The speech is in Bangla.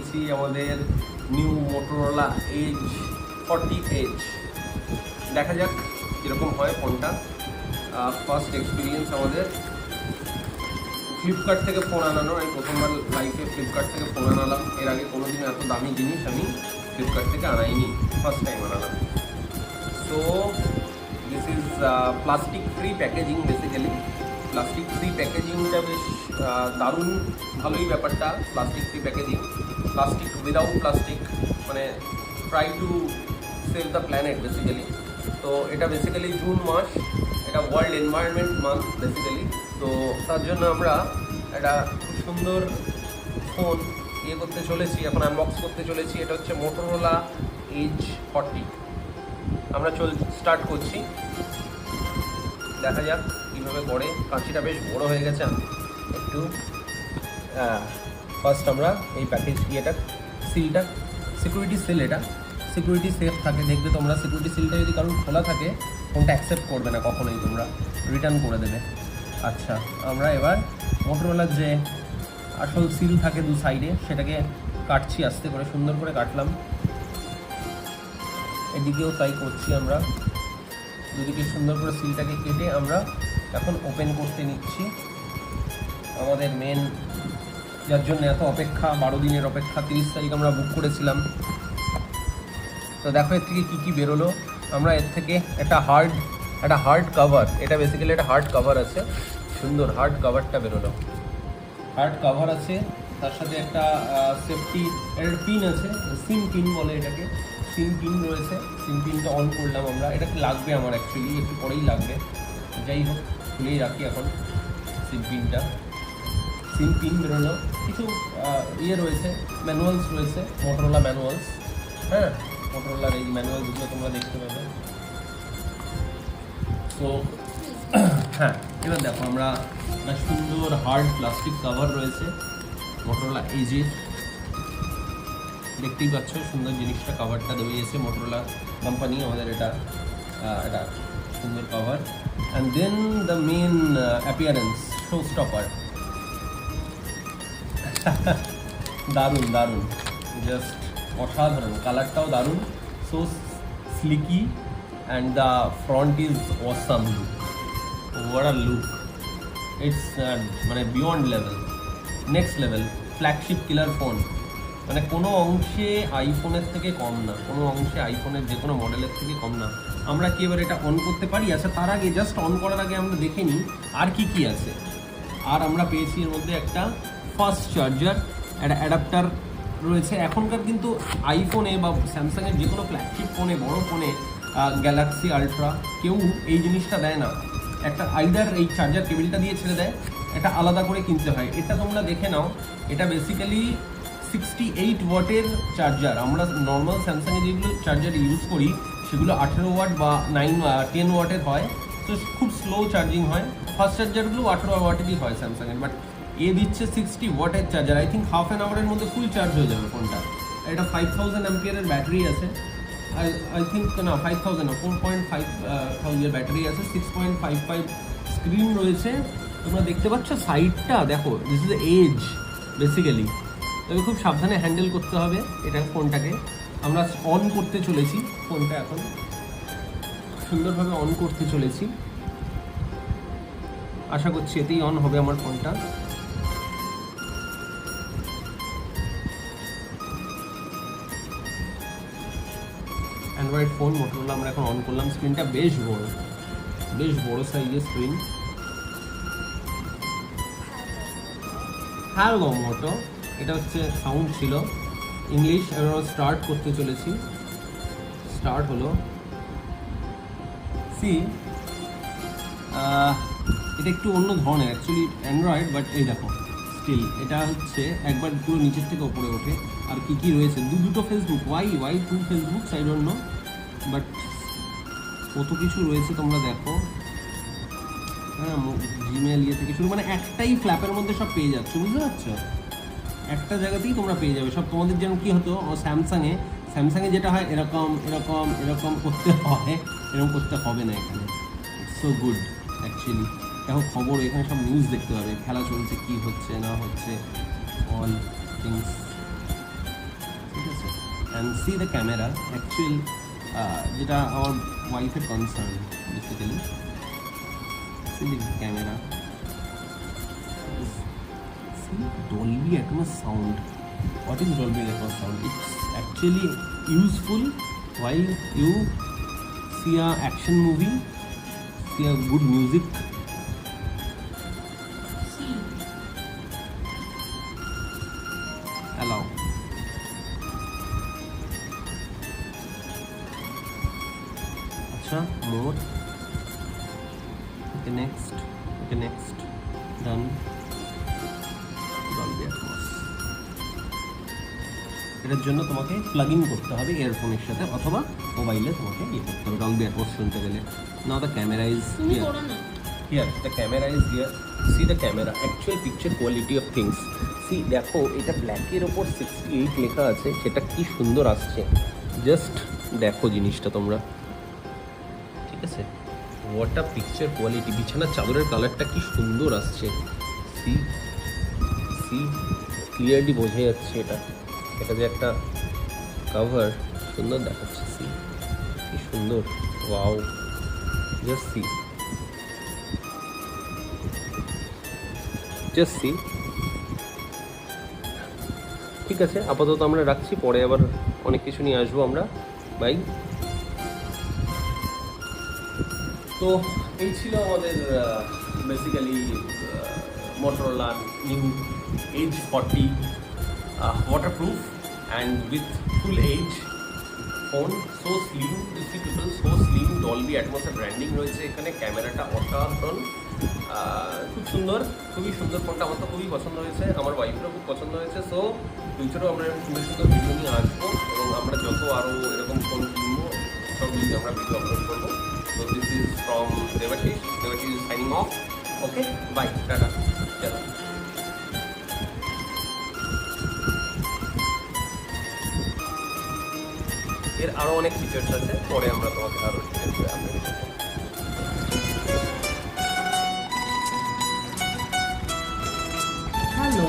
পেয়েছি আমাদের নিউ মোটোরোলা এজ 40H। দেখা যাক কীরকম হয় ফোনটা। ফার্স্ট এক্সপিরিয়েন্স আমাদের ফ্লিপকার্ট থেকে ফোন আনানো। আমি প্রথমবার লাইফে ফ্লিপকার্ট থেকে ফোন আনালাম। এর আগে কোনোদিনও এত দামি জিনিস আমি ফ্লিপকার্ট থেকে আনাইনি, ফার্স্ট টাইম আনালাম। So this is plastic free packaging. Basically plastic free প্যাকেজিংটা বেশ দারুণ, ভালোই ব্যাপারটা। Plastic free packaging, plastic without plastic, মানে try to save the planet basically. তো এটা বেসিক্যালি জুন মাস, এটা ওয়ার্ল্ড এনভায়রনমেন্ট মান্থ বেসিক্যালি। তো তার জন্য আমরা একটা খুব সুন্দর ফোন করতে চলেছি, এখন আনবক্স করতে চলেছি। এটা হচ্ছে মোটোরোলা এজ 40। আমরা স্টার্ট করছি, দেখা যাক কীভাবে করে। কাঁচিটা বেশ বড় হয়ে গেছে একটু। ফার্স্ট আমরা এই প্যাকেজ সিলটা, সিকিউরিটি সিল, এটা সিকিউরিটি সেফ থাকে। দেখবে তোমরা সিকিউরিটি সিলটা যদি কারোর খোলা থাকে ফোনটা অ্যাকসেপ্ট করবে না কখনোই, তোমরা রিটার্ন করে দেবে। আচ্ছা, আমরা এবার মোটোরোলার যে আসল সিল থাকে দু সাইডে সেটাকে কাটছি আস্তে করে, সুন্দর করে কাটলাম। এদিকেও তাই করছি আমরা, দুদিকে সুন্দর করে সিলটাকে কেটে আমরা এখন ওপেন করতে নিচ্ছি। আমাদের মেন, যার জন্য এত অপেক্ষা, 12 দিনের অপেক্ষা, 30 তারিখ আমরা বুক করেছিলাম। তো দেখো এর থেকে কী কী বেরোলো। আমরা এর থেকে একটা হার্ড কভার, এটা বেসিক্যালি একটা হার্ড কভার আছে, সুন্দর হার্ড কভারটা বেরোলো। হার্ড কভার আছে, তার সাথে একটা সেফটি একটা পিন আছে, সিম পিন বলে এটাকে, সিম পিন রয়েছে। সিম পিনটা অন করলাম আমরা, এটা লাগবে আমার অ্যাকচুয়ালি, একটু পরেই লাগবে। যাই হোক, খুলেই রাখি এখন সিম পিনটা। সিম পিন বেরোলো, কিছু রয়েছে, ম্যানুয়ালস রয়েছে, মোটোরোলা ম্যানুয়ালস। হ্যাঁ, মোটোরোলার এই ম্যানুয়ালসগুলো তোমরা দেখতে পাবে। তো হ্যাঁ, এবার দেখো আমরা একটা সুন্দর হার্ড প্লাস্টিক কভার রয়েছে মোটোরোলা এজের, দেখতেই পাচ্ছ সুন্দর জিনিসটা, কভারটা দিয়েছে মোটোরোলা কোম্পানি আমাদের। এটা একটা সুন্দর cover. And then the main appearance, show stopper. দারুণ দারুণ, জাস্ট অসাধারণ, কালারটাও দারুণ, so slicky and the front is awesome look. What a look, it's মানে beyond level, next level, flagship killer phone. মানে কোনো অংশে আইফোনের থেকে কম না, কোনো অংশে আইফোনের যে কোনো মডেলের থেকে কম না। আমরা কি এবার এটা অন করতে পারি? আচ্ছা, তার আগে জাস্ট অন করার আগে আমরা দেখে নিই আর কি কি আছে। আর আমরা পেয়েছি এর মধ্যে একটা ফাস্ট চার্জার, একটা অ্যাডাপ্টার রয়েছে। এখনকার কিন্তু আইফোনে বা স্যামসাংয়ের যে কোনো ফ্ল্যাগশিপ ফোনে, বড়ো ফোনে, গ্যালাক্সি আলট্রা, কেউ এই জিনিসটা দেয় না। একটা আইদার এই চার্জার কেবিলটা দিয়ে ছেড়ে দেয়, এটা আলাদা করে কিনতে হয়। এটা তোমরা দেখে নাও, এটা বেসিক্যালি 68 ওয়াটের চার্জার। আমরা নর্মাল স্যামসাংয়ে যেগুলো চার্জার ইউজ করি সেগুলো 18 ওয়াট বা 10 ওয়াটের হয়, তো খুব স্লো চার্জিং হয়। ফাস্ট চার্জারগুলো 18 ওয়াটেরই হয় স্যামসাংয়ের, বাট দিচ্ছে 60 ওয়াটের charger. I think half an আওয়ারের মধ্যে ফুল চার্জ হয়ে যাবে ফোনটা। এটা 5000 অ্যাম্পিয়ারের ব্যাটারি আছে, আই থিঙ্ক না 5000 না, 4.5 ব্যাটারি আছে, 6.55 স্ক্রিন রয়েছে। তোমরা দেখতে পাচ্ছ সাইডটা, দেখো দিস ইজ এজ বেসিক্যালি। তবে খুব সাবধানে হ্যান্ডেল করতে হবে এটা ফোনটাকে। আমরা অন করতে চলেছি ফোনটা, এখন সুন্দরভাবে অন করতে চলেছি। আশা করছি এতেই অন হবে আমার ফোনটা। অ্যান্ড্রয়েড ফোন মোটোরোলা আমরা এখন অন করলাম। স্ক্রিনটা বেশ বড় সাইজের স্ক্রিন। হ্যালো মোটো, এটা হচ্ছে সাউন্ড ছিল ইংলিশ। এবার স্টার্ট করতে চলেছি, স্টার্ট হলো। এটা একটু অন্য ধরনের অ্যাকচুয়ালি অ্যান্ড্রয়েড, বাট এই দেখো স্টিল এটা হচ্ছে একবার পুরো নিচের থেকে ওপরে ওঠে। আর কি কি রয়েছে, দুটো Facebook, why 2 Facebook, I don't know, but কত কিছু রয়েছে তোমরা দেখো। হ্যাঁ, জিমেল থেকে শুরু, মানে একটাই ফ্ল্যাপের মধ্যে সব পেয়ে যাচ্ছ, বুঝতে পারছো? একটা জায়গাতেই তোমরা পেয়ে যাবে সব। তোমাদের যেন কী হতো স্যামসাংয়ে যেটা হয় এরকম এরকম এরকম করতে হয়, এরকম করতে হবে না এখানে। It's so good actually. দেখো খবর, এখানে সব নিউজ দেখতে পাবে, খেলা চলছে, কী হচ্ছে না হচ্ছে, all things and see the camera actual, যেটা আমার ওয়াইফের concern basically. See the camera, see Dolby Atmos sound. What is Dolby Atmos sound? It's actually useful while you see a action movie, see a good music. Allow. Acha, more. Okay, next. Okay, next. Done. Dolby Atmos. এটার জন্য তোমাকে প্লাগ ইন করতে হবে ইয়ারফোনের সাথে, অথবা মোবাইলে তোমাকে ইয়ে করতে হবে Dolby Atmos শুনতে গেলে। Now the camera is here. Here, the camera is here. See the camera, actual picture quality of things. See, দেখো এটা ব্ল্যাকের ওপর 68 লেখা আছে, সেটা কি সুন্দর আসছে। জাস্ট দেখো জিনিসটা তোমরা, ঠিক আছে? What a picture quality. বিছানার চাদরের কালারটা কি সুন্দর আসছে। সি সি ক্লিয়ারলি বোঝা যাচ্ছে এটা, এটা যে একটা কভার, সুন্দর দেখাচ্ছে। সি কি সুন্দর, wow, just see, just see. ঠিক আছে, আপাতত আমরা রাখছি, পরে আবার অনেক কিছু নিয়ে আসবো আমরা। বাই। তো এই ছিল আমাদের basically Motorola new Edge 40 waterproof and with full edge phone, so slim, you see people, so slim, Dolby Atmos এর ব্র্যান্ডিং রয়েছে এখানে, ক্যামেরাটা অসাধারণ, খুব সুন্দর, খুবই সুন্দর ফোনটা। আমার তো খুবই পছন্দ হয়েছে, আমার ওয়াইফেরও খুব পছন্দ হয়েছে। সো ফিউচারেও আমরা এরকম সুন্দর সুন্দর ভিডিও নিয়ে আসবো, এবং আমরা যত আরও এরকম ফোন কিনবো সব নিয়ে আমরা ভিডিও আপলোড করবো। So this is from Debashis is signing off. Okay, bye, tata, চলো। এর আরও অনেক ফিচার্স আছে, পরে আমরা তোমাকে আরও ডিটেলসে আপডেট করবো। হ্যালো